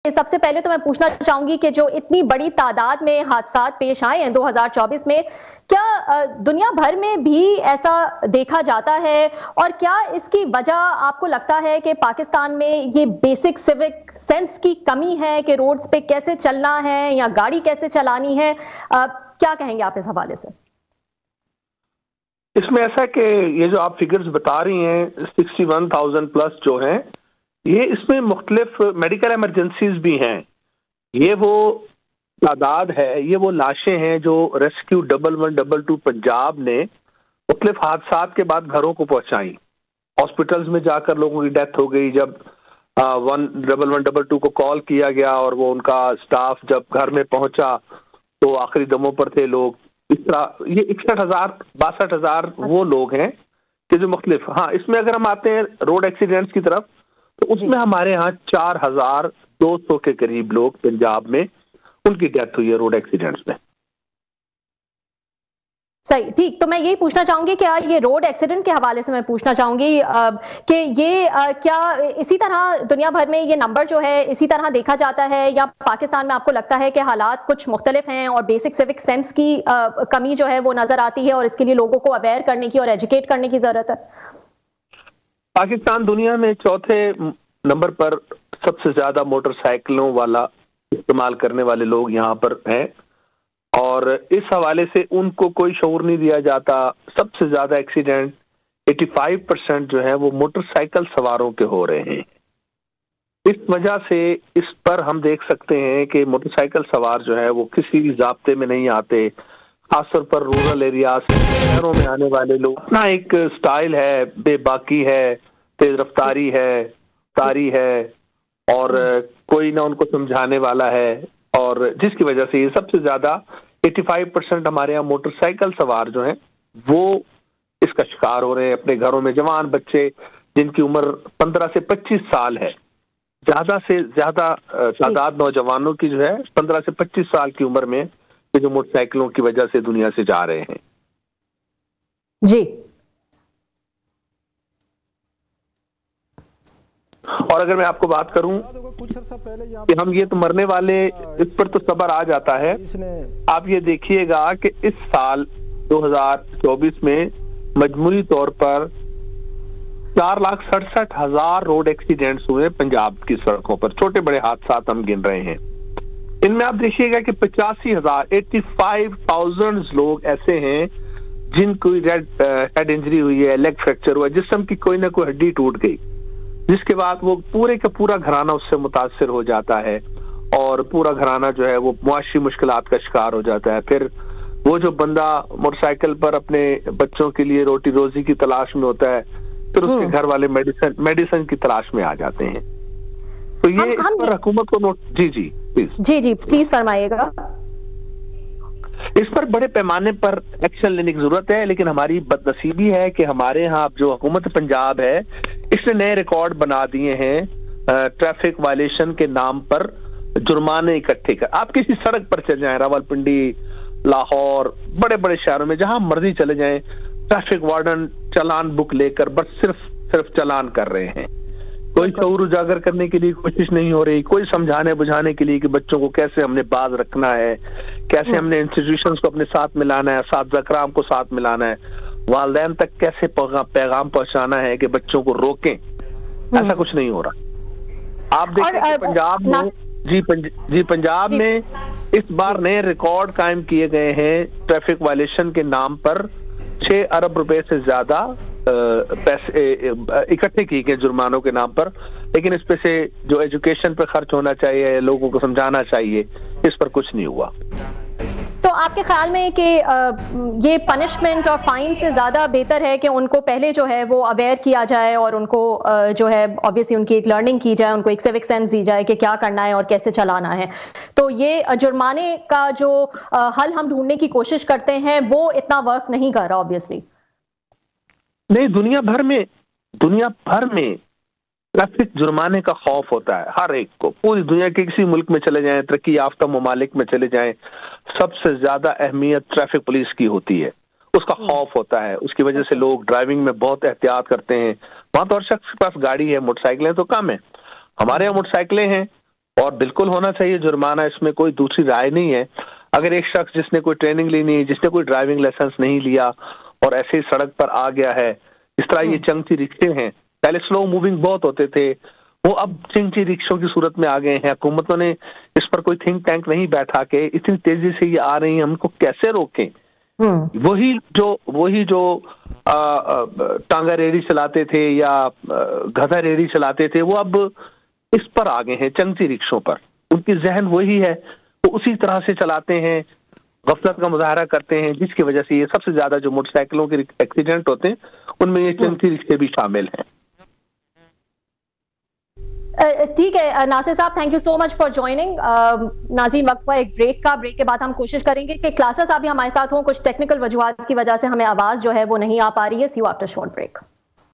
सबसे पहले तो मैं पूछना चाहूंगी कि जो इतनी बड़ी तादाद में हादसात पेश आए हैं 2024 में, क्या दुनिया भर में भी ऐसा देखा जाता है और क्या इसकी वजह आपको लगता है कि पाकिस्तान में ये बेसिक सिविक सेंस की कमी है कि रोड्स पे कैसे चलना है या गाड़ी कैसे चलानी है? क्या कहेंगे आप इस हवाले से? इसमें ऐसा कि ये जो आप फिगर्स बता रही हैं 61,000 प्लस जो हैं, ये इसमें मुख्तलिफ मेडिकल इमरजेंसीज भी हैं। ये वो तादाद है, ये वो लाशें हैं जो रेस्क्यू 1112 पंजाब ने मुख्तलिफ हादसात के बाद घरों को पहुंचाई। हॉस्पिटल्स में जाकर लोगों की डेथ हो गई। जब 1112 को कॉल किया गया और वो उनका स्टाफ जब घर में पहुंचा तो आखिरी दमों पर थे लोग। इस तरह ये 62,000 वो लोग हैं कि जो मुख्तलिफ। हाँ, इसमें अगर हम आते हैं रोड एक्सीडेंट्स की तरफ तो उसमें हमारे यहाँ 4,200 के करीब लोग पंजाब में उनकी डेथ हुई है रोड एक्सीडेंट्स में। सही, ठीक। तो मैं यही पूछना चाहूंगी कि ये रोड एक्सीडेंट के हवाले से मैं पूछना चाहूंगी कि ये क्या इसी तरह दुनिया भर में ये नंबर जो है इसी तरह देखा जाता है या पाकिस्तान में आपको लगता है कि हालात कुछ मुख्तलिफ हैं और बेसिक सिविक सेंस की कमी जो है वो नजर आती है और इसके लिए लोगों को अवेयर करने की और एजुकेट करने की जरूरत है? पाकिस्तान दुनिया में चौथे नंबर पर सबसे ज्यादा मोटरसाइकिलों वाला इस्तेमाल करने वाले लोग यहाँ पर हैं और इस हवाले से उनको कोई शऊर नहीं दिया जाता। सबसे ज्यादा एक्सीडेंट 85% जो है वो मोटरसाइकिल सवारों के हो रहे हैं। इस वजह से इस पर हम देख सकते हैं कि मोटरसाइकिल सवार जो है वो किसी भी जाब्ते में नहीं आते। खासतौर पर रूरल एरियाज शहरों में आने वाले लोग अपना एक स्टाइल है, बेबाकी है, तेज रफ्तारी है, तारी है और कोई ना उनको समझाने वाला है और जिसकी वजह से ये सबसे ज्यादा 85% हमारे यहाँ मोटरसाइकिल सवार जो हैं वो इसका शिकार हो रहे हैं। अपने घरों में जवान बच्चे जिनकी उम्र 15 से 25 साल है, ज्यादा से ज्यादा तादाद नौजवानों की जो है 15 से 25 साल की उम्र में ये जो मोटरसाइकिलों की वजह से दुनिया से जा रहे हैं। जी। और अगर मैं आपको बात करूं कि हम ये तो मरने वाले, इस पर तो सब्र आ जाता है। आप ये देखिएगा कि इस साल 2024 में मजमूई तौर पर 4,67,000 रोड एक्सीडेंट्स हुए पंजाब की सड़कों पर। छोटे बड़े हादसा हम गिन रहे हैं। इनमें आप देखिएगा कि 85,000 लोग ऐसे हैं जिनको हेड इंजरी हुई है, लेग फ्रैक्चर हुआ, जिस्म की कोई ना कोई हड्डी टूट गई, जिसके बाद वो पूरे का पूरा घराना उससे मुतासिर हो जाता है और पूरा घराना जो है वो मुआशी मुश्किलात का शिकार हो जाता है। फिर वो जो बंदा मोटरसाइकिल पर अपने बच्चों के लिए रोटी रोजी की तलाश में होता है, फिर उसके घर वाले मेडिसिन की तलाश में आ जाते हैं। तो ये इस पर हुकूमत को जी प्लीज फरमाइएगा। इस पर बड़े पैमाने पर एक्शन लेने की जरूरत है, लेकिन हमारी बदनसीबी है कि हमारे यहाँ जो हुकूमत पंजाब है इसने नए रिकॉर्ड बना दिए हैं। ट्रैफिक वायलेशन के नाम पर जुर्माने इकट्ठे कर, आप किसी सड़क पर चले जाएं, रावलपिंडी, लाहौर, बड़े बड़े शहरों में जहां मर्जी चले जाएं, ट्रैफिक वार्डन चालान बुक लेकर बस सिर्फ चालान कर रहे हैं। कोई शऊर उजागर करने के लिए कोशिश नहीं हो रही, कोई समझाने बुझाने के लिए कि बच्चों को कैसे हमने बाज रखना है, कैसे हमने इंस्टीट्यूशंस को अपने साथ मिलाना है, साथ कराम को साथ मिलाना है, वालिदैन तक कैसे पैगाम पहुंचाना है कि बच्चों को रोकें। ऐसा कुछ नहीं हो रहा। आप देखिए पंजाब में पंजाब में इस बार नए रिकॉर्ड कायम किए गए हैं। ट्रैफिक वायलेशन के नाम पर 6 अरब रुपए से ज्यादा पैसे इकट्ठे किए गए जुर्मानों के नाम पर, लेकिन इस पे से जो एजुकेशन पे खर्च होना चाहिए, लोगों को समझाना चाहिए, इस पर कुछ नहीं हुआ। तो आपके ख्याल में कि ये पनिशमेंट और फाइन से ज्यादा बेहतर है कि उनको पहले जो है वो अवेयर किया जाए और उनको जो है ऑब्वियसली उनकी एक लर्निंग की जाए, उनको एक सिविक सेंस दी जाए कि क्या करना है और कैसे चलाना है? तो ये जुर्माने का जो हल हम ढूंढने की कोशिश करते हैं वो इतना वर्क नहीं कर रहा ऑब्वियसली। नहीं, दुनिया भर में ट्रैफिक जुर्माने का खौफ होता है हर एक को। पूरी दुनिया के किसी मुल्क में चले जाएं, तरक्की याफ्ता ममालिक में चले जाएं, सबसे ज्यादा अहमियत ट्रैफिक पुलिस की होती है। उसका खौफ होता है, उसकी वजह से लोग ड्राइविंग में बहुत एहतियात करते हैं। वहां तो हर शख्स के पास गाड़ी है, मोटरसाइकिलें तो कम है। हमारे यहाँ मोटरसाइकिलें हैं اور بالکل ہونا چاہیے जुर्माना, इसमें कोई दूसरी राय नहीं है. अगर एक शख्स जिसने कोई ट्रेनिंग ली नहीं, जिसने कोई ड्राइविंग लाइसेंस नहीं लिया और ऐसे ही सड़क पर आ गया है, इस तरह ये चंगची रिक्शे हैं, पहले स्लो मूविंग बहुत होते थे, वो अब चंगची रिक्शों की सूरत में आ गए हैं. हुकूमतों ने इस पर कोई थिंक टैंक नहीं बैठा के इतनी तेजी से ये आ रही हैं, हमको कैसे रोकें. वही जो टांगा रेडी चलाते थे या गधा रेडी चलाते थे, वो अब इस पर आ गए हैं, चंगची रिक्शों पर. उनकी जहन वही है, तो उसी तरह से चलाते हैं, गफलत का मुजाहरा करते हैं, जिसकी वजह से ये सबसे ज्यादा जो मोटरसाइकिलों के एक्सीडेंट होते हैं उनमें ये चंगची रिक्शे भी शामिल हैं. ठीक है नासिर साहब, thank you so much for joining. नाज़रीन, वक्त एक ब्रेक का. ब्रेक के बाद हम कोशिश करेंगे कि क्लासेस अभी हमारे साथ हों. कुछ टेक्निकल वजूहात की वजह से हमें आवाज जो है वो नहीं आ पा रही है. सी यू आफ्टर शॉर्ट ब्रेक.